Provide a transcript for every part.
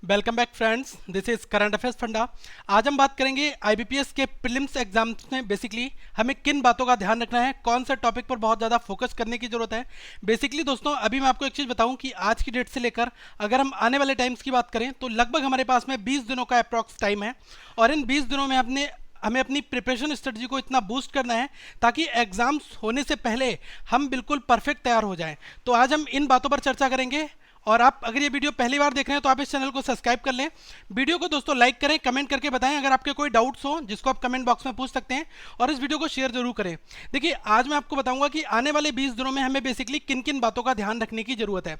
Welcome back friends, this is current affairs funda. आज हम बात करेंगे आईबीपीएस के प्रीलिम्स एग्जाम्स में बेसिकली हमें किन बातों का ध्यान रखना है, कौन सा टॉपिक पर बहुत ज़्यादा फोकस करने की जरूरत है। बेसिकली दोस्तों, अभी मैं आपको एक चीज़ बताऊं कि आज की डेट से लेकर अगर हम आने वाले टाइम्स की बात करें तो लगभग हमारे पास में 20 दिनों का अप्रॉक्स टाइम है और इन 20 दिनों में हमें अपनी प्रिपरेशन स्ट्रेटजी को इतना बूस्ट करना है ताकि एग्जाम्स होने से पहले हम बिल्कुल परफेक्ट तैयार हो जाएं। तो आज हम इन बातों पर चर्चा करेंगे। और आप अगर ये वीडियो पहली बार देख रहे हैं तो आप इस चैनल को सब्सक्राइब कर लें। वीडियो को दोस्तों लाइक करें, कमेंट करके बताएं अगर आपके कोई डाउट्स हो जिसको आप कमेंट बॉक्स में पूछ सकते हैं, और इस वीडियो को शेयर जरूर करें। देखिए, आज मैं आपको बताऊंगा कि आने वाले 20 दिनों में हमें बेसिकली किन किन बातों का ध्यान रखने की जरूरत है।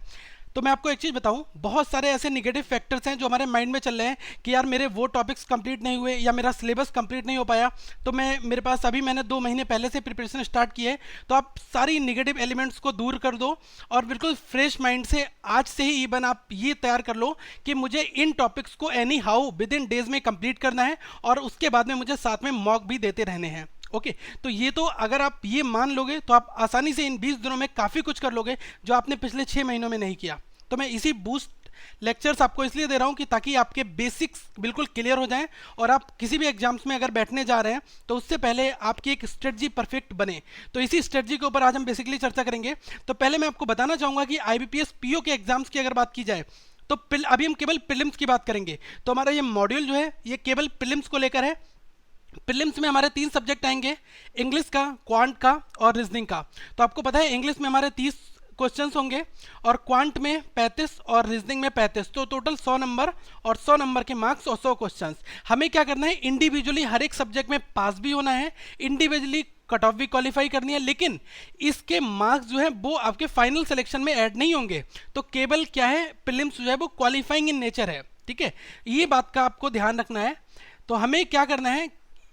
तो मैं आपको एक चीज़ बताऊं, बहुत सारे ऐसे निगेटिव फैक्टर्स हैं जो हमारे माइंड में चल रहे हैं कि यार मेरे वो टॉपिक्स कंप्लीट नहीं हुए या मेरा सिलेबस कंप्लीट नहीं हो पाया। तो मेरे पास अभी मैंने 2 महीने पहले से प्रिपरेशन स्टार्ट की है। तो आप सारी निगेटिव एलिमेंट्स को दूर कर दो और बिल्कुल फ्रेश माइंड से आज से ही इवन आप ये तैयार कर लो कि मुझे इन टॉपिक्स को any how with in days में कंप्लीट करना है और उसके बाद में मुझे साथ में मॉक भी देते रहने हैं। ओके, तो ये तो अगर आप ये मान लोगे तो आप आसानी से इन 20 दिनों में काफ़ी कुछ कर लोगे जो आपने पिछले 6 महीनों में नहीं किया। तो मैं इसी बूस्ट लेक्चर्स आपको इसलिए दे रहा हूं कि ताकि आपके बेसिक्स बिल्कुल क्लियर हो जाएं और आप किसी भी एग्जाम्स में अगर बैठने जा रहे हैं तो उससे पहले आपकी एक स्ट्रेटजी परफेक्ट बने। तो इसी स्ट्रेटजी के ऊपर आज हम बेसिकली चर्चा करेंगे। तो पहले मैं आपको बताना चाहूंगा कि आईबीपीएस पीओ के एग्जाम्स की अगर बात की जाए तो अभी हम केवल प्रीलिम्स की बात करेंगे। तो हमारा ये मॉड्यूल जो है ये केवल प्रीलिम्स को लेकर है। प्रीलिम्स में हमारे 3 सब्जेक्ट आएंगे, इंग्लिश का, क्वांट का और रीजनिंग का। तो आपको पता है इंग्लिश में हमारे 30 क्वेश्चंस होंगे और क्वांट में 35 और रीजनिंग में 35। तो टोटल 100 नंबर और 100 नंबर के मार्क्स और 100 क्वेश्चंस। हमें क्या करना है, इंडिविजुअली हर एक सब्जेक्ट में पास भी होना है, इंडिविजुअली कट ऑफ भी क्वालिफाई करनी है, लेकिन इसके मार्क्स जो है वो आपके फाइनल सिलेक्शन में ऐड नहीं होंगे। तो केवल क्या है, प्रीलिम्स जो है वो क्वालिफाइंग इन नेचर है। ठीक है, ये बात का आपको ध्यान रखना है। तो हमें क्या करना है,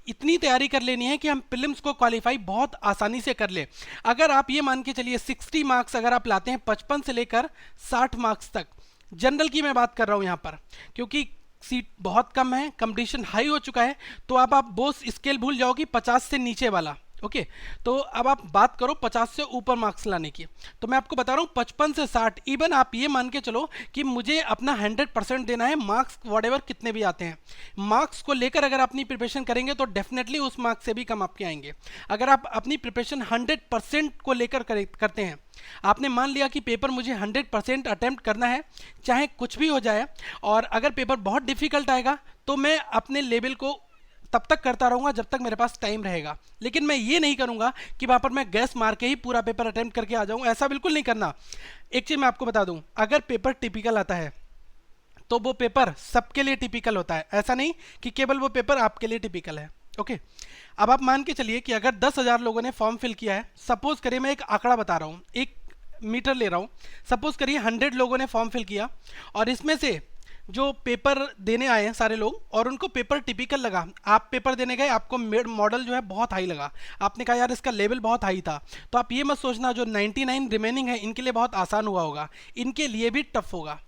इतनी तैयारी कर लेनी है कि हम प्रीलिम्स को क्वालिफाई बहुत आसानी से कर ले। अगर आप ये मान के चलिए 60 मार्क्स अगर आप लाते हैं 55 से लेकर 60 मार्क्स तक, जनरल की मैं बात कर रहा हूँ यहाँ पर, क्योंकि सीट बहुत कम है, कंपटीशन हाई हो चुका है। तो आप बोस स्केल भूल जाओ कि 50 से नीचे वाला। ओके, तो अब आप बात करो 50 से ऊपर मार्क्स लाने की। तो मैं आपको बता रहा हूँ 55 से 60, इवन आप ये मान के चलो कि मुझे अपना 100% देना है, मार्क्स वॉट कितने भी आते हैं। मार्क्स को लेकर अगर अपनी प्रिपरेशन करेंगे तो डेफिनेटली उस मार्क्स से भी कम आपके आएंगे। अगर आप अपनी प्रिपरेशन 100% को लेकर करते हैं, आपने मान लिया कि पेपर मुझे 100% अटेम्प्ट करना है चाहे कुछ भी हो जाए, और अगर पेपर बहुत डिफिकल्ट आएगा तो मैं अपने लेवल को तब तक करता रहूंगा जब तक मेरे पास टाइम रहेगा। लेकिन मैं ये नहीं करूंगा कि वहां पर मैं गैस मार के ही पूरा पेपर अटेम्प्ट करके आ जाऊं, ऐसा बिल्कुल नहीं करना। एक चीज मैं आपको बता दूं, अगर पेपर टिपिकल आता है तो वो पेपर सबके लिए टिपिकल होता है, ऐसा नहीं कि केवल वो पेपर आपके लिए टिपिकल है। ओके, अब आप मान के चलिए कि अगर 10,000 लोगों ने फॉर्म फिल किया है, सपोज करिए, मैं एक आंकड़ा बता रहा हूँ, एक मीटर ले रहा हूँ, सपोज करिए 100 लोगों ने फॉर्म फिल किया और इसमें से जो पेपर देने आए हैं सारे लोग और उनको पेपर टिपिकल लगा, आप पेपर देने गए, आपको मॉडल जो है बहुत हाई लगा, आपने कहा यार इसका लेवल बहुत हाई था। तो आप ये मत सोचना जो 99 रिमेनिंग है इनके लिए बहुत आसान हुआ होगा, इनके लिए भी टफ होगा।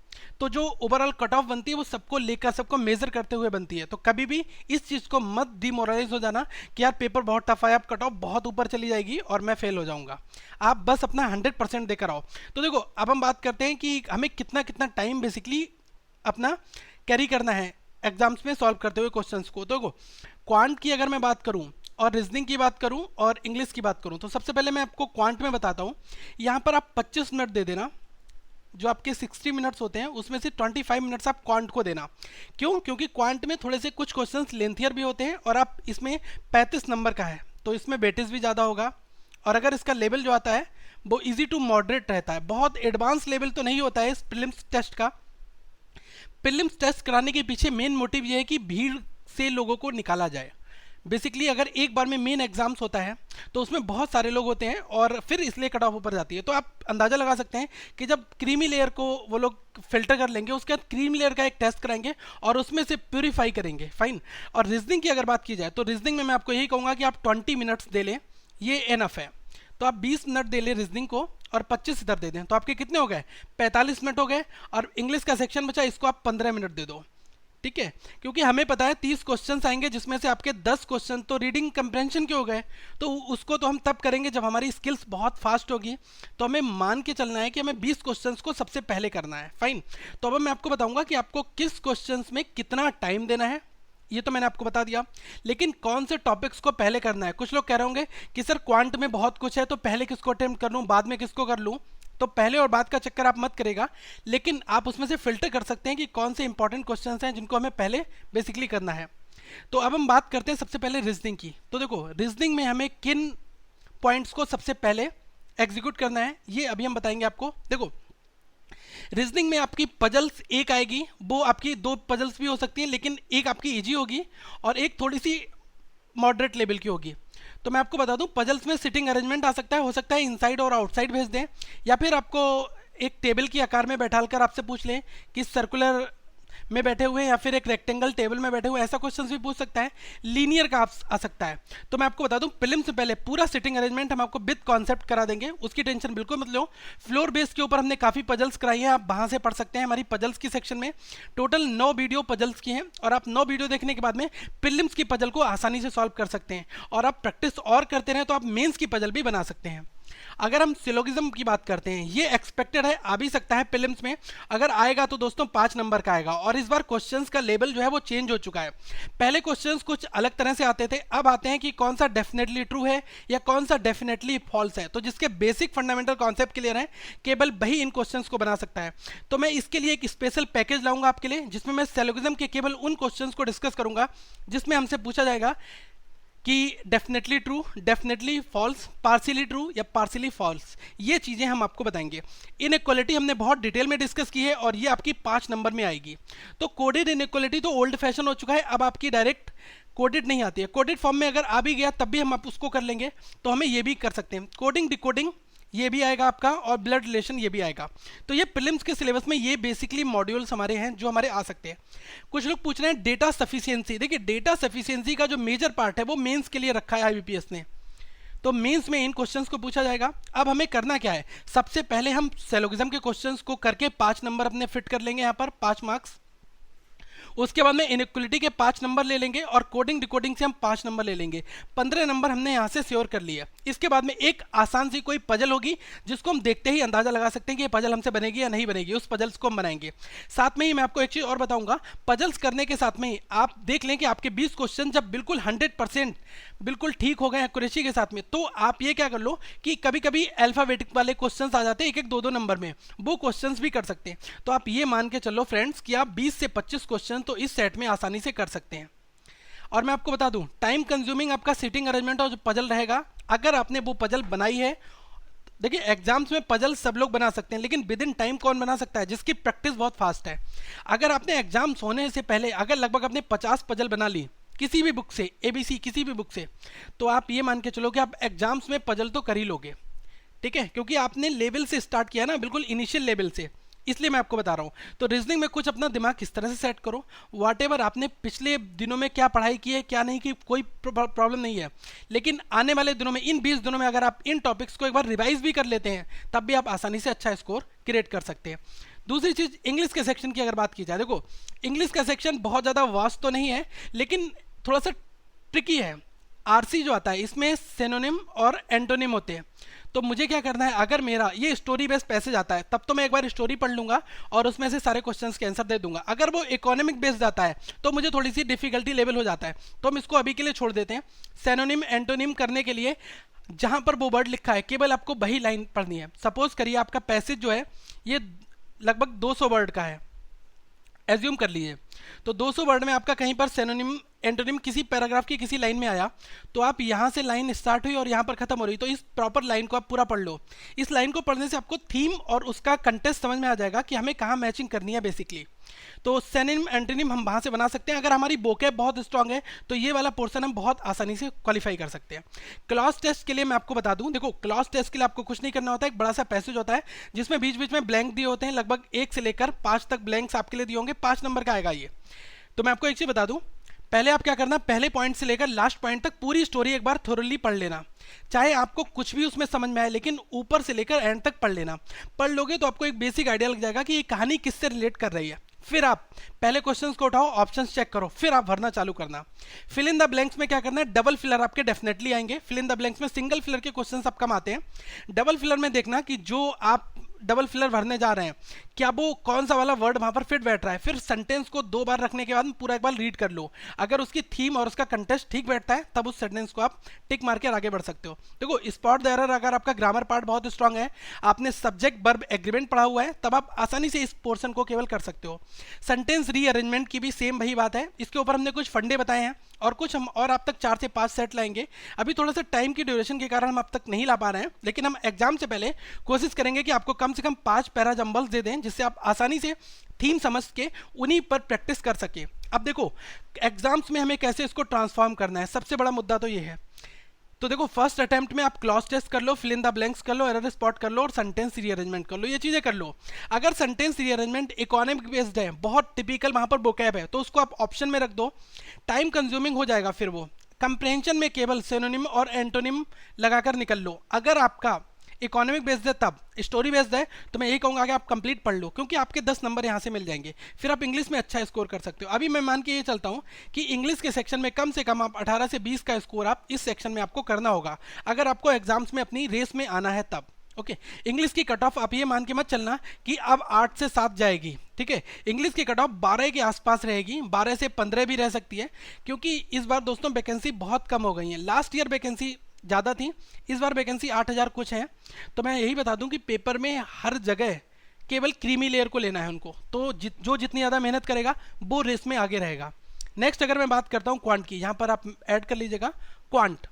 तो जो ओवरऑल कट ऑफ बनती है वो सबको लेकर, सबको मेजर करते हुए बनती है। तो कभी भी इस चीज़ को मत डिमोरलाइज हो जाना कि यार पेपर बहुत टफ है, आप कट ऑफ बहुत ऊपर चली जाएगी और मैं फेल हो जाऊंगा। आप बस अपना 100% देकर आओ। तो देखो, अब हम बात करते हैं कि हमें कितना कितना टाइम बेसिकली अपना कैरी करना है एग्जाम्स में सॉल्व करते हुए क्वेश्चंस को। तो देखो, क्वांट की अगर मैं बात करूं और रीजनिंग की बात करूं और इंग्लिश की बात करूं, तो सबसे पहले मैं आपको क्वांट में बताता हूं। यहां पर आप 25 मिनट दे देना, जो आपके 60 मिनट्स होते हैं उसमें से 25 मिनट्स आप क्वांट को देना। क्यों? क्योंकि क्वांट में थोड़े से कुछ क्वेश्चंस लेंथियर भी होते हैं और आप इसमें 35 नंबर का है तो इसमें वेटेज भी ज़्यादा होगा। और अगर इसका लेवल जो आता है वो इजी टू मॉडरेट रहता है, बहुत एडवांस लेवल तो नहीं होता है इस प्रीलिम्स टेस्ट का। प्रीलिम्स टेस्ट कराने के पीछे मेन मोटिव ये है कि भीड़ से लोगों को निकाला जाए। बेसिकली अगर एक बार में मेन एग्जाम्स होता है तो उसमें बहुत सारे लोग होते हैं और फिर इसलिए कट ऑफ ऊपर जाती है। तो आप अंदाजा लगा सकते हैं कि जब क्रीमी लेयर को वो लोग फिल्टर कर लेंगे, उसके बाद क्रीमी लेयर का एक टेस्ट कराएंगे और उसमें से प्यूरीफाई करेंगे, फाइन। और रीजनिंग की अगर बात की जाए तो रीजनिंग में मैं आपको यही कहूँगा कि आप 20 मिनट्स दे लें, ये एनफ है। तो आप 20 मिनट दे लें रीजनिंग को और 25 इधर दे दें, तो आपके कितने हो गए, 45 मिनट हो गए। और इंग्लिश का सेक्शन बचा, इसको आप 15 मिनट दे दो। ठीक है, क्योंकि हमें पता है 30 क्वेश्चंस आएंगे जिसमें से आपके 10 क्वेश्चन तो रीडिंग कंप्रेंशन के हो गए, तो उसको तो हम तब करेंगे जब हमारी स्किल्स बहुत फास्ट होगी। तो हमें मान के चलना है कि हमें 20 क्वेश्चंस को सबसे पहले करना है। फाइन, तो अब मैं आपको बताऊंगा कि आपको किस क्वेश्चंस में कितना टाइम देना है, ये तो मैंने आपको बता दिया। लेकिन कौन से टॉपिक्स को पहले करना है, कुछ लोग कह रहे होंगे कि सर क्वांट में बहुत कुछ है तो पहले किसको अटेम्प्ट कर लूँ बाद में किसको कर लूँ। तो पहले और बाद का चक्कर आप मत करेगा, लेकिन आप उसमें से फिल्टर कर सकते हैं कि कौन से इंपॉर्टेंट क्वेश्चंस हैं जिनको हमें पहले बेसिकली करना है। तो अब हम बात करते हैं सबसे पहले रीजनिंग की। तो देखो रीजनिंग में हमें किन पॉइंट्स को सबसे पहले एग्जीक्यूट करना है ये अभी हम बताएंगे आपको। देखो रीजनिंग में आपकी पजल्स एक आएगी, वो आपकी 2 पजल्स भी हो सकती है, लेकिन एक आपकी इजी होगी और एक थोड़ी सी मॉडरेट लेवल की होगी। तो मैं आपको बता दूं पजल्स में सिटिंग अरेंजमेंट आ सकता है, हो सकता है इनसाइड और आउटसाइड भेज दें, या फिर आपको एक टेबल की आकार में बैठाकर आपसे पूछ लें कि सर्कुलर में बैठे हुए या फिर एक रेक्टेंगल टेबल में बैठे हुए, ऐसा क्वेश्चंस भी पूछ सकता है। लीनियर का आ सकता है। तो मैं आपको बता दूं प्रीलिम से पहले पूरा सिटिंग अरेंजमेंट हम आपको विद कॉन्सेप्ट करा देंगे, उसकी टेंशन बिल्कुल मत लो। फ्लोर बेस के ऊपर हमने काफ़ी पजल्स कराई हैं, आप वहां से पढ़ सकते हैं हमारी पजल्स की सेक्शन में। टोटल 9 वीडियो पजल्स की हैं और आप 9 वीडियो देखने के बाद में प्रीलिम्स की पजल को आसानी से सॉल्व कर सकते हैं, और आप प्रैक्टिस और करते रहें तो आप मेन्स की पजल भी बना सकते हैं। अगर हम सिलोगिज्म की बात करते हैं, ये एक्सपेक्टेड है, आ भी सकता है प्रीलिम्स में। अगर आएगा तो दोस्तों 5 नंबर का आएगा, और इस बार क्वेश्चंस का लेवल जो है वो चेंज हो चुका है। पहले क्वेश्चंस कुछ अलग तरह से आते थे, अब आते हैं कि कौन सा डेफिनेटली ट्रू है या कौन सा डेफिनेटली फॉल्स है। तो जिसके बेसिक फंडामेंटल कॉन्सेप्ट क्लियर है केवल वही इन क्वेश्चंस को बना सकता है। तो मैं इसके लिए एक स्पेशल पैकेज लाऊंगा आपके लिए, जिसमें मैं सिलोगिज्म के केवल उन क्वेश्चंस को डिस्कस करूंगा जिसमें हमसे पूछा जाएगा कि definitely true, definitely false, partially true या पार्शियली फॉल्स, ये चीज़ें हम आपको बताएंगे। इनइक्वालिटी हमने बहुत डिटेल में डिस्कस की है और ये आपकी 5 नंबर में आएगी। तो कोडेड इनइक्वालिटी तो ओल्ड फैशन हो चुका है, अब आपकी डायरेक्ट कोडेड नहीं आती है। कोडेड फॉर्म में अगर आ भी गया तब भी हम आप उसको कर लेंगे, तो हमें ये भी कर सकते हैं। कोडिंग डिकोडिंग ये भी आएगा आपका, और ब्लड रिलेशन ये भी आएगा। तो ये प्रीलिम्स के सिलेबस में ये बेसिकली मॉड्यूल्स हमारे हैं जो हमारे आ सकते हैं। कुछ लोग पूछ रहे हैं डेटा सफिशिएंसी। देखिए डेटा सफिशिएंसी का जो मेजर पार्ट है वो मेंस के लिए रखा है आईबीपीएस ने, तो मेंस में इन क्वेश्चंस को पूछा जाएगा। अब हमें करना क्या है, सबसे पहले हम सिलोगिज्म के क्वेश्चंस को करके 5 नंबर अपने फिट कर लेंगे यहाँ पर, 5 मार्क्स। उसके बाद में इनइक्वालिटी के 5 नंबर ले लेंगे और कोडिंग डिकोडिंग से हम 5 नंबर ले लेंगे। 15 नंबर हमने यहाँ से श्योर कर लिया। इसके बाद में एक आसान सी कोई पजल होगी जिसको हम देखते ही अंदाजा लगा सकते हैं कि ये पजल हमसे बनेगी या नहीं बनेगी, उस पजल्स को हम बनाएंगे। साथ में ही मैं आपको एक चीज़ और बताऊंगा, पजल्स करने के साथ में ही आप देख लें कि आपके 20 क्वेश्चन जब बिल्कुल 100% बिल्कुल ठीक हो गए एक्यूरेसी के साथ में, तो आप ये क्या कर लो कि कभी कभी अल्फाबेटिक वाले क्वेश्चंस आ जाते हैं 1-1 2-2 नंबर में, वो क्वेश्चंस भी कर सकते हैं। तो आप ये मान के चलो फ्रेंड्स कि आप 20 से 25 क्वेश्चन तो इस सेट में आसानी से कर सकते हैं। और मैं आपको बता दूं टाइम कंज्यूमिंग आपका सीटिंग अरेंजमेंट और जो पजल रहेगा, अगर आपने वो पजल बनाई है, देखिए एग्जाम्स में पजल सब लोग बना सकते हैं, लेकिन विद इन टाइम कौन बना सकता है, जिसकी प्रैक्टिस बहुत फास्ट है। अगर आपने एग्जाम्स होने से पहले अगर लगभग आपने 50 पजल बना ली किसी भी बुक से, ABC किसी भी बुक से, तो आप ये मान के चलो कि आप एग्जाम्स में पजल तो कर ही लोगे। ठीक है, क्योंकि आपने लेवल से स्टार्ट किया ना, बिल्कुल इनिशियल लेवल से, इसलिए मैं आपको बता रहा हूँ। तो रीजनिंग में कुछ अपना दिमाग किस तरह से सेट करो, व्हाटएवर आपने पिछले दिनों में क्या पढ़ाई की है क्या नहीं की, कोई प्रॉब्लम नहीं है, लेकिन आने वाले दिनों में इन 20 दिनों में अगर आप इन टॉपिक्स को एक बार रिवाइज भी कर लेते हैं तब भी आप आसानी से अच्छा स्कोर क्रिएट कर सकते हैं। दूसरी चीज़ इंग्लिश के सेक्शन की अगर बात की जाए, देखो इंग्लिश का सेक्शन बहुत ज़्यादा वास्ट तो नहीं है, लेकिन थोड़ा सा ट्रिकी है। आरसी जो आता है इसमें सिनोनिम और एंटोनिम होते हैं। तो मुझे क्या करना है, अगर मेरा ये स्टोरी बेस्ड पैसेज आता है तब तो मैं एक बार स्टोरी पढ़ लूंगा और उसमें से सारे क्वेश्चंस के आंसर दे दूंगा। अगर वो इकोनॉमिक बेस्ड आता है तो मुझे थोड़ी सी डिफिकल्टी लेवल हो जाता है, तो हम इसको अभी के लिए छोड़ देते हैं। सिनोनिम एंटोनिम करने के लिए जहां पर वो वर्ड लिखा है केवल आपको वही लाइन पढ़नी है। सपोज करिए आपका पैसेज जो है ये लगभग 200 वर्ड का है, एज्यूम कर लीजिए, तो 200 वर्ड में आपका कहीं पर सिनोनिम एंटोनिम किसी पैराग्राफ की किसी लाइन में आया, तो आप यहाँ से लाइन स्टार्ट हुई और यहाँ पर खत्म हो रही, तो इस प्रॉपर लाइन को आप पूरा पढ़ लो। इस लाइन को पढ़ने से आपको थीम और उसका कंटेस्ट समझ में आ जाएगा कि हमें कहाँ मैचिंग करनी है बेसिकली। तो सिनोनिम एंटोनिम हम वहाँ से बना सकते हैं। अगर हमारी वोकैब बहुत स्ट्रांग है तो ये वाला पोर्शन हम बहुत आसानी से क्वालिफाई कर सकते हैं। क्लॉज टेस्ट के लिए मैं आपको बता दूं, देखो क्लॉज टेस्ट के लिए आपको कुछ नहीं करना होता है, एक बड़ा सा पैसेज होता है जिसमें बीच बीच में ब्लैंक दिए होते हैं, लगभग 1 से लेकर 5 तक ब्लैंक्स आपके लिए दिए होंगे, 5 नंबर का आएगा ये। तो मैं आपको एक चीज़ बता दूं, पहले आप क्या करना, पहले पॉइंट से लेकर लास्ट पॉइंट तक पूरी स्टोरी एक बार थोरली पढ़ लेना, चाहे आपको कुछ भी उसमें समझ में आए, लेकिन ऊपर से लेकर एंड तक पढ़ लेना। पढ़ लोगे तो आपको एक बेसिक आइडिया लग जाएगा कि ये कहानी किससे रिलेट कर रही है। फिर आप पहले क्वेश्चंस को उठाओ, ऑप्शंस चेक करो, फिर आप भरना चालू करना। फिल इन द ब्लैंक्स में क्या करना है, डबल फिलर आपके डेफिनेटली आएंगे। फिल इन द ब्लैंक्स में सिंगल फिलर के क्वेश्चंस आप कम आते हैं। डबल फिलर में देखना कि जो आप डबल फिलर भरने जा रहे हैं क्या वो कौन सा वाला वर्ड वहां पर फिट बैठ रहा है। फिर सेंटेंस को 2 बार रखने के बाद पूरा एक बार रीड कर लो, अगर उसकी थीम और उसका कंटेस्ट ठीक बैठता है तब उस सेंटेंस को आप टिक मार के आगे बढ़ सकते हो। देखो स्पॉट द एरर, अगर आपका ग्रामर पार्ट बहुत स्ट्रांग है, आपने सब्जेक्ट वर्ब एग्रीमेंट पढ़ा हुआ है, तब आप आसानी से इस पोर्शन को केवल कर सकते हो। सेंटेंस रीअरेंजमेंट की भी सेम वही बात है, इसके ऊपर हमने कुछ फंडे बताए हैं और कुछ हम और आप तक 4 से 5 सेट लाएंगे। अभी थोड़ा सा टाइम की ड्यूरेशन के कारण हम अब तक नहीं ला पा रहे हैं, लेकिन हम एग्जाम से पहले कोशिश करेंगे कि आपको कम से कम 5 पैरा जंबल्स दे दें, जिससे आप आसानी से थीम समझ के उन्हीं पर प्रैक्टिस कर सके। अब देखो एग्जाम्स में हमें कैसे इसको ट्रांसफॉर्म करना है, सबसे बड़ा मुद्दा तो ये है। तो देखो फर्स्ट अटेम्प्ट में आप क्लॉज टेस्ट कर लो, फिल इन द ब्लैंक्स कर लो, एरर स्पॉट कर लो और सेंटेंस रीअरेंजमेंट कर लो, ये चीजें कर लो। अगर सेंटेंस रीअरेंजमेंट इकोनॉमिक बेस्ड है, बहुत टिपिकल वहां पर वोकैब है, तो उसको आप ऑप्शन में रख दो, टाइम कंज्यूमिंग हो जाएगा। फिर वो कंप्रेhension में केवल सिनोनिम और एंटोनिम लगाकर निकल लो। अगर आपका इकोनॉमिक बेस्ड है, तब स्टोरी बेस्ड है, तो मैं यही कहूंगा कि आप कंप्लीट पढ़ लो, क्योंकि आपके 10 नंबर यहाँ से मिल जाएंगे। फिर आप इंग्लिश में अच्छा स्कोर कर सकते हो। अभी मैं मान के ये चलता हूँ कि इंग्लिश के सेक्शन में कम से कम आप 18 से 20 का स्कोर आप इस सेक्शन में आपको करना होगा, अगर आपको एग्जाम्स में अपनी रेस में आना है तब। ओके इंग्लिश की कट ऑफ आप ये मान के मत चलना कि अब 8 से 7 जाएगी, ठीक है। इंग्लिश की कट ऑफ 12 के आसपास रहेगी, 12 से 15 भी रह सकती है, क्योंकि इस बार दोस्तों वैकेंसी बहुत कम हो गई है। लास्ट ईयर वैकेंसी ज़्यादा थी, इस बार वैकेंसी 8000 कुछ है। तो मैं यही बता दूं कि पेपर में हर जगह केवल क्रीमी लेयर को लेना है उनको, तो जो जितनी ज़्यादा मेहनत करेगा वो रेस में आगे रहेगा। नेक्स्ट अगर मैं बात करता हूँ क्वांट की, यहाँ पर आप ऐड कर लीजिएगा क्वांट।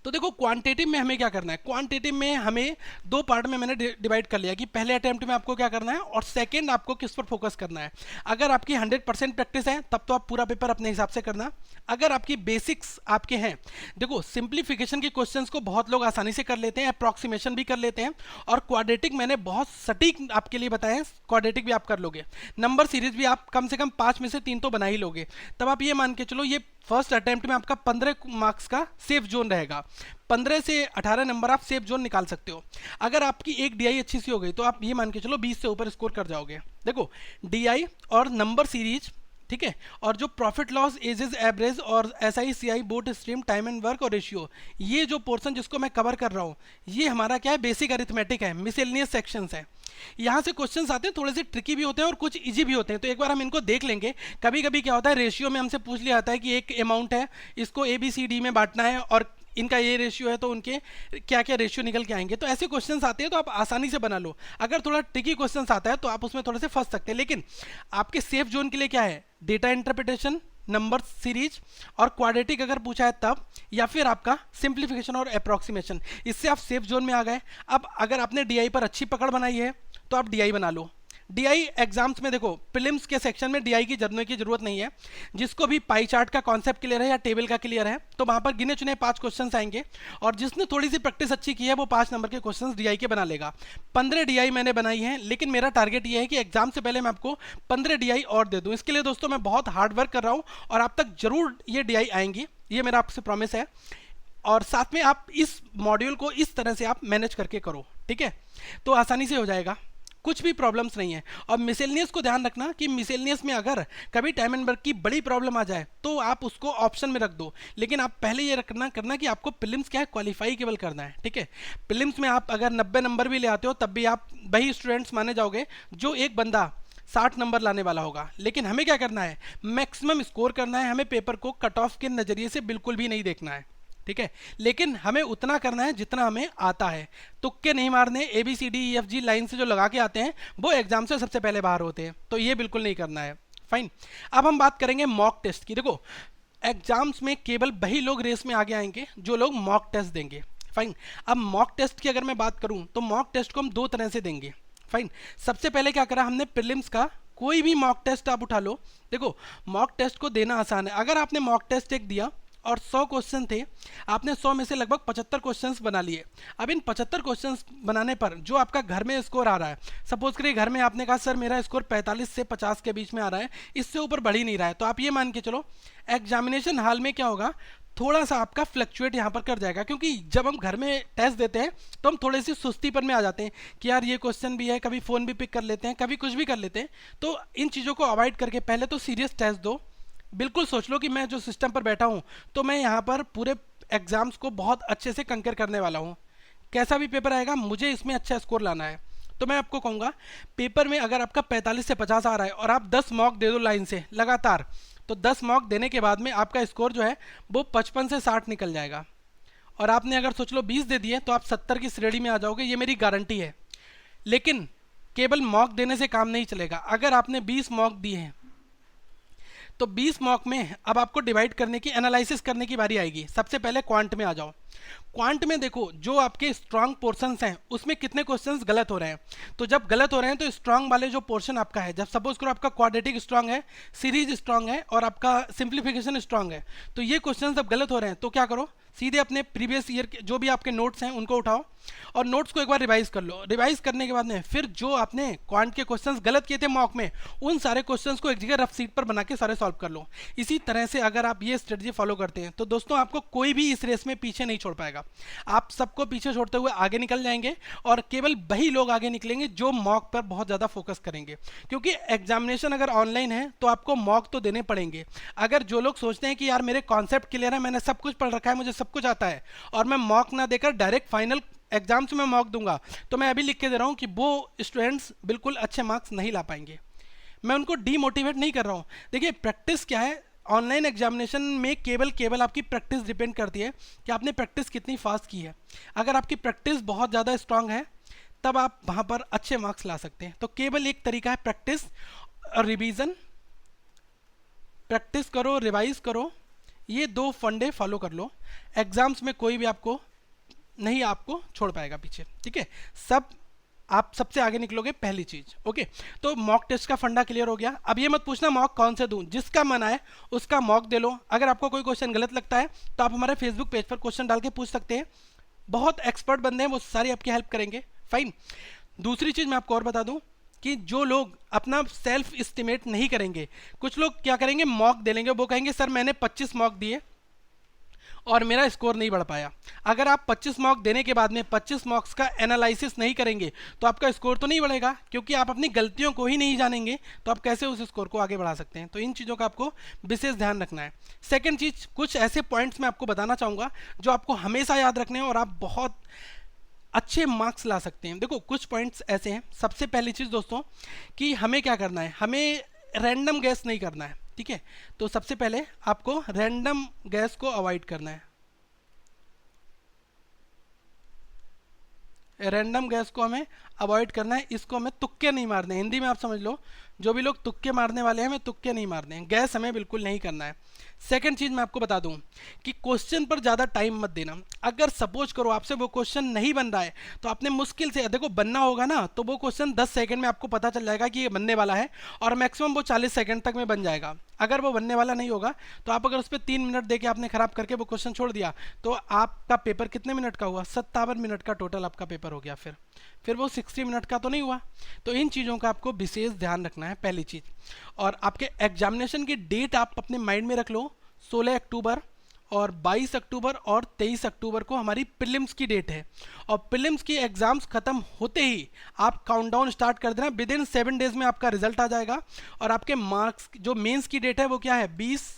तो देखो क्वांटिटेटिव में हमें क्या करना है, क्वांटिटेटिव में हमें 2 पार्ट में मैंने डिवाइड कर लिया कि पहले अटेम्प्ट में आपको क्या करना है और सेकंड आपको किस पर फोकस करना है। अगर आपकी 100% प्रैक्टिस है तब तो आप पूरा पेपर अपने हिसाब से करना। अगर आपकी बेसिक्स आपके हैं, देखो सिंप्लीफिकेशन के क्वेश्चंस को बहुत लोग आसानी से कर लेते हैं, अप्रॉक्सीमेशन भी कर लेते हैं, और क्वाड्रेटिक मैंने बहुत सटीक आपके लिए बताए हैं, क्वाड्रेटिक भी आप कर लोगे। नंबर सीरीज भी आप कम से कम 5 में से 3 तो बना ही लोगे। तब आप ये मान के चलो ये फर्स्ट अटेम्प्ट में आपका 15 मार्क्स का सेफ जोन रहेगा, 15 से 18 नंबर आप सेफ जोन निकाल सकते हो। अगर आपकी एक डीआई अच्छी सी हो गई तो आप ये मान के चलो 20 से ऊपर स्कोर कर जाओगे। देखो डीआई और नंबर सीरीज, ठीक है, और जो प्रॉफिट लॉस, एजेस एवरेज और SI CI boat stream, time and work और रेशियो, ये जो पोर्शन जिसको मैं कवर कर रहा हूँ, ये हमारा क्या है, बेसिक अरिथमेटिक है, मिसलेनियस सेक्शंस है। यहाँ से क्वेश्चंस आते हैं, थोड़े से ट्रिकी भी होते हैं और कुछ इजी भी होते हैं, तो एक बार हम इनको देख लेंगे। कभी कभी क्या होता है, रेशियो में हमसे पूछ लिया जाता है कि एक अमाउंट है, इसको ABCD में बांटना है और इनका ये रेशियो है, तो उनके क्या क्या रेशियो निकल के आएंगे। तो ऐसे क्वेश्चंस आते हैं तो आप आसानी से बना लो। अगर थोड़ा ट्रिकी क्वेश्चंस आता है तो आप उसमें थोड़े से फंस सकते हैं, लेकिन आपके सेफ जोन के लिए क्या है, डेटा इंटरप्रिटेशन, नंबर सीरीज और क्वाड्रेटिक अगर पूछा है तब, या फिर आपका सिंप्लीफिकेशन और अप्रॉक्सीमेशन, इससे आप सेफ जोन में आ गए। अब अगर आपने डीआई पर अच्छी पकड़ बनाई है तो आप डीआई बना लो। डीआई एग्जाम्स में देखो प्रीलिम्स के सेक्शन में डीआई की जरूरत नहीं है। जिसको भी पाई चार्ट का कॉन्सेप्ट क्लियर है या टेबल का क्लियर है, तो वहां पर गिने चुने 5 क्वेश्चंस आएंगे, और जिसने थोड़ी सी प्रैक्टिस अच्छी की है वो 5 नंबर के क्वेश्चंस डीआई के बना लेगा। 15 डीआई मैंने बनाई है, लेकिन मेरा टारगेट ये है कि एग्जाम से पहले मैं आपको 15 डीआई और दे दूं। इसके लिए दोस्तों मैं बहुत हार्ड वर्क कर रहा हूं और आप तक जरूर ये डीआई आएंगी, ये मेरा आपसे प्रॉमिस है। और साथ में आप इस मॉड्यूल को इस तरह से आप मैनेज करके करो, ठीक है, तो आसानी से हो जाएगा, कुछ भी प्रॉब्लम्स नहीं है। और मिसेलिनियस को ध्यान रखना कि मिसेलिनियस में अगर कभी टाइम एंड वर्क की बड़ी प्रॉब्लम आ जाए तो आप उसको ऑप्शन में रख दो, लेकिन आप पहले ये करना कि आपको प्रीलिम्स क्या है, क्वालिफाई केवल करना है, ठीक है। प्रीलिम्स में आप अगर 90 नंबर भी ले आते हो तब भी आप वही स्टूडेंट्स माने जाओगे जो एक बंदा 60 नंबर लाने वाला होगा। लेकिन हमें क्या करना है, मैक्सिमम स्कोर करना है, हमें पेपर को कट ऑफ के नजरिए से बिल्कुल भी नहीं देखना है, ठीक है। लेकिन हमें उतना करना है जितना हमें आता है, तुक्के नहीं मारने। ABCDEFG लाइन से जो लगा के आते हैं वो एग्जाम से सबसे पहले बाहर होते हैं, तो ये बिल्कुल नहीं करना है। फाइन, अब हम बात करेंगे मॉक टेस्ट की। देखो एग्जाम्स में केवल वही लोग रेस में आगे आएंगे जो लोग मॉक टेस्ट देंगे। फाइन, अब मॉक टेस्ट की अगर मैं बात करूं तो मॉक टेस्ट को हम 2 तरह से देंगे। फाइन, सबसे पहले क्या करा हमने, प्रीलिम्स का कोई भी मॉक टेस्ट आप उठा लो। देखो मॉक टेस्ट को देना आसान है। अगर आपने मॉक टेस्ट एक दिया और 100 क्वेश्चन थे, आपने 100 में से लगभग 75 क्वेश्चंस बना लिए। अब इन 75 क्वेश्चंस बनाने पर जो आपका घर में स्कोर आ रहा है, सपोज करिए घर में आपने कहा सर मेरा स्कोर 45 से 50 के बीच में आ रहा है, इससे ऊपर बढ़ ही नहीं रहा है, तो आप ये मान के चलो एग्जामिनेशन हॉल में क्या होगा, थोड़ा सा आपका फ्लक्चुएट यहाँ पर कर जाएगा, क्योंकि जब हम घर में टेस्ट देते हैं तो हम थोड़ी सी सुस्तीपन में आ जाते हैं कि यार ये क्वेश्चन भी है, कभी फ़ोन भी पिक कर लेते हैं, कभी कुछ भी कर लेते हैं। तो इन चीज़ों को अवॉइड करके पहले तो सीरियस टेस्ट दो, बिल्कुल सोच लो कि मैं जो सिस्टम पर बैठा हूँ तो मैं यहाँ पर पूरे एग्जाम्स को बहुत अच्छे से कंकर करने वाला हूँ, कैसा भी पेपर आएगा मुझे इसमें अच्छा स्कोर लाना है। तो मैं आपको कहूँगा पेपर में अगर आपका 45 से 50 आ रहा है और आप 10 मॉक दे दो लाइन से लगातार, तो 10 मॉक देने के बाद में आपका स्कोर जो है वो 55 से 60 निकल जाएगा। और आपने अगर सोच लो 20 दे दिए तो आप 70 की श्रेणी में आ जाओगे, ये मेरी गारंटी है। लेकिन केवल मॉक देने से काम नहीं चलेगा। अगर आपने 20 मॉक दिए हैं तो 20 मॉक में अब आपको डिवाइड करने की, एनालिसिस करने की बारी आएगी। सबसे पहले क्वांट में आ जाओ। क्वांट में देखो जो आपके स्ट्रांग पोर्शंस हैं उसमें कितने क्वेश्चंस गलत हो रहे हैं। तो जब गलत हो रहे हैं तो स्ट्रांग वाले जो पोर्शन आपका है, जब सपोज करो आपका क्वाड्रेटिक स्ट्रांग है, सीरीज स्ट्रांग है और आपका सिंप्लीफिकेशन स्ट्रांग है, तो ये क्वेश्चन जब गलत हो रहे हैं तो क्या करो, सीधे अपने प्रीवियस ईयर के जो भी आपके नोट्स हैं उनको उठाओ और नोट्स को एक बार रिवाइज कर लो। रिवाइज करने के बाद में फिर जो आपने क्वांट के क्वेश्चंस गलत किए थे मॉक में, उन सारे क्वेश्चंस को एक जगह रफ सीट पर बना के सारे सॉल्व कर लो। इसी तरह से अगर आप ये स्ट्रेटजी फॉलो करते हैं तो दोस्तों आपको कोई भी इस रेस में पीछे नहीं छोड़ पाएगा। आप सबको पीछे छोड़ते हुए आगे निकल जाएंगे और केवल वही लोग आगे निकलेंगे जो मॉक पर बहुत ज़्यादा फोकस करेंगे, क्योंकि एग्जामिनेशन अगर ऑनलाइन है तो आपको मॉक तो देने पड़ेंगे। अगर जो लोग सोचते हैं कि यार मेरे कॉन्सेप्ट क्लियर है, मैंने सब कुछ पढ़ रखा है, मुझे सब कुछ आता है और मैं मॉक ना देकर डायरेक्ट फाइनल एग्जाम्स में मॉक दूंगा, तो मैं अभी लिख के दे रहा हूं कि वो स्टूडेंट्स बिल्कुल अच्छे मार्क्स नहीं ला पाएंगे। मैं उनको डीमोटिवेट नहीं कर रहा हूं। देखिए प्रैक्टिस क्या है, ऑनलाइन एग्जामिनेशन में केवल आपकी प्रैक्टिस डिपेंड करती है कि आपने प्रैक्टिस कितनी फास्ट की है। अगर आपकी प्रैक्टिस बहुत ज़्यादा स्ट्रांग है तब आप वहाँ पर अच्छे मार्क्स ला सकते हैं। तो केवल एक तरीका है प्रैक्टिस और रिवीजन। प्रैक्टिस करो, रिवाइज करो, ये दो फंडे फॉलो कर लो, एग्जाम्स में कोई भी आपको नहीं आपको छोड़ पाएगा पीछे। ठीक है, सब आप सबसे आगे निकलोगे, पहली चीज। ओके, तो मॉक टेस्ट का फंडा क्लियर हो गया। अब ये मत पूछना मॉक कौन से दूं, जिसका मन आए उसका मॉक दे लो। अगर आपको कोई क्वेश्चन गलत लगता है तो आप हमारे फेसबुक पेज पर क्वेश्चन डाल के पूछ सकते हैं, बहुत एक्सपर्ट बंदे हैं, वो सारी आपकी हेल्प करेंगे। फाइन। दूसरी चीज मैं आपको और बता दूं कि जो लोग अपना सेल्फ एस्टिमेट नहीं करेंगे, कुछ लोग क्या करेंगे मॉक दे लेंगे, वो कहेंगे सर मैंने 25 मॉक दिए और मेरा स्कोर नहीं बढ़ पाया। अगर आप 25 मार्क देने के बाद में 25 मार्क्स का एनालिसिस नहीं करेंगे तो आपका स्कोर तो नहीं बढ़ेगा, क्योंकि आप अपनी गलतियों को ही नहीं जानेंगे तो आप कैसे उस स्कोर को आगे बढ़ा सकते हैं। तो इन चीज़ों का आपको विशेष ध्यान रखना है। सेकेंड चीज़, कुछ ऐसे पॉइंट्स मैं आपको बताना चाहूँगा जो आपको हमेशा याद रखने हैं और आप बहुत अच्छे मार्क्स ला सकते हैं। देखो कुछ पॉइंट्स ऐसे हैं। सबसे पहली चीज़ दोस्तों कि हमें क्या करना है, हमें रैंडम गैस नहीं करना है। ठीक है, तो सबसे पहले आपको रैंडम गैस को अवॉइड करना है। रैंडम गैस को हमें अवॉइड करना है, इसको हमें तुक्के नहीं मारने। हिंदी में आप समझ लो, जो भी लोग तुक्के मारने वाले हैं हमें तुक्के नहीं मारने हैं, गैस हमें बिल्कुल नहीं करना है। सेकंड चीज मैं आपको बता दूं कि क्वेश्चन पर ज़्यादा टाइम मत देना। अगर सपोज करो आपसे वो क्वेश्चन नहीं बन रहा है तो आपने मुश्किल से, देखो बनना होगा ना, तो वो क्वेश्चन 10 सेकंड में आपको पता चल जाएगा कि ये बनने वाला है और मैक्सिमम वो 40 सेकंड तक में बन जाएगा। अगर वो बनने वाला नहीं होगा तो आप अगर उस पर 3 मिनट देके आपने खराब करके वो क्वेश्चन छोड़ दिया तो आपका पेपर कितने मिनट का हुआ, 57 मिनट का टोटल आपका पेपर हो गया। फिर वो 60 मिनट का तो नहीं हुआ। तो इन चीज़ों का आपको विशेष ध्यान रखना है, पहली चीज़। और आपके एग्जामिनेशन की डेट आप अपने माइंड में रख लो, 16 अक्टूबर और 22 अक्टूबर और 23 अक्टूबर को हमारी प्रीलिम्स की डेट है। और प्रीलिम्स की एग्जाम्स खत्म होते ही आप काउंटडाउन स्टार्ट कर देना, विद इन 7 डेज में आपका रिजल्ट आ जाएगा। और आपके मार्क्स जो मेंस की डेट है वो क्या है, 20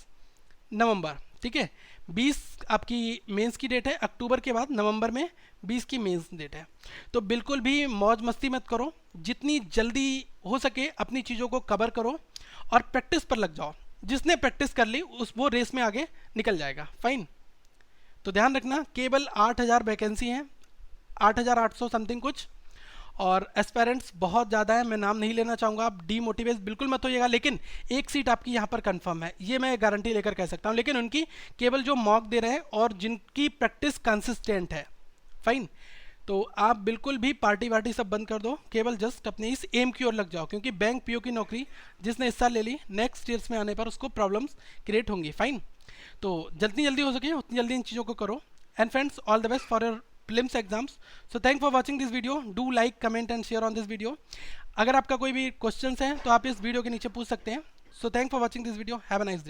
नवंबर। ठीक है, 20 आपकी मेंस की डेट है, अक्टूबर के बाद नवंबर में 20 की मेंस डेट है। तो बिल्कुल भी मौज मस्ती मत करो, जितनी जल्दी हो सके अपनी चीज़ों को कवर करो और प्रैक्टिस पर लग जाओ। जिसने प्रैक्टिस कर ली वो रेस में आगे निकल जाएगा। फाइन। तो ध्यान रखना केवल 8000 वैकेंसी हैं, 8800 समथिंग कुछ, और एस्पेरेंट्स बहुत ज़्यादा है। मैं नाम नहीं लेना चाहूँगा, आप डीमोटिवेट बिल्कुल मत होइएगा, लेकिन एक सीट आपकी यहाँ पर कंफर्म है, ये मैं गारंटी लेकर कह सकता हूँ। लेकिन उनकी केवल जो मॉक दे रहे हैं और जिनकी प्रैक्टिस कंसिस्टेंट है। फाइन। तो आप बिल्कुल भी पार्टी वार्टी सब बंद कर दो, केवल जस्ट अपने इस एम की ओर लग जाओ, क्योंकि बैंक पीओ की नौकरी जिसने इस साल ले ली, नेक्स्ट ईयर्स में आने पर उसको प्रॉब्लम्स क्रिएट होंगी। फाइन, तो जितनी जल्दी हो सके उतनी जल्दी इन चीज़ों को करो। And friends, all the best for your prelims exams. So thank for watching this video, do like, comment and share on this video. अगर आपका कोई भी क्वेश्चंस हैं तो आप इस वीडियो के नीचे पूछ सकते हैं। So thank for watching this video, have a nice day.